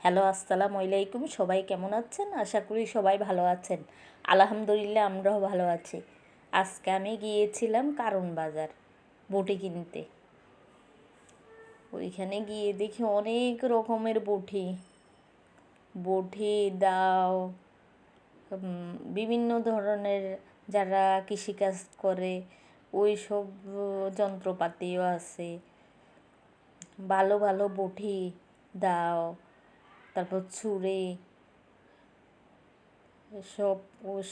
Hello, আসসালামু আলাইকুম। সবাই কেমন আছেন? আশা করি সবাই ভালো আছেন। আলহামদুলিল্লাহ, আমরাও ভালো আছি। আজকে আমি গিয়েছিলাম কারণ বাজার বটি কিনতে। ওইখানে গিয়ে দেখি অনেক রকমের বটি, দাও, বিভিন্ন ধরনের যারা কৃষিকাজ করে ওই সব যন্ত্রপাতিও আছে। ভালো ভালো বটি, দাও, তারপর ছুরি, সব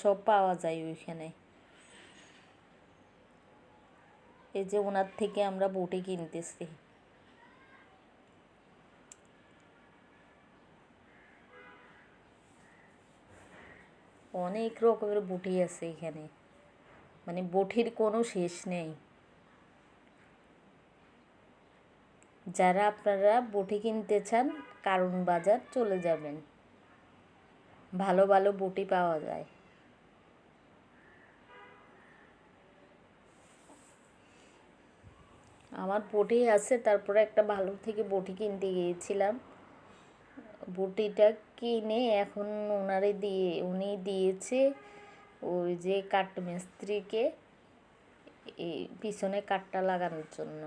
সব পাওয়া যায় ওইখানে। এই যে ওনার থেকে আমরা বটি কিনতেছি। অনেক রকমের বটি আছে এখানে, মানে বটির কোনো শেষ নেই। যারা আপনারা বটি কিনতে চান, কারণ বাজার চলে যাবেন, ভালো ভালো বটি পাওয়া যায়। আমার বটি আছে, তারপরে একটা ভালো থেকে বটি কিনতে গিয়েছিলাম। বটিটা কিনে এখন উনি দিয়েছে ওই যে কাঠ মিস্ত্রিকে এই পিছনে কাঠটা লাগানোর জন্য।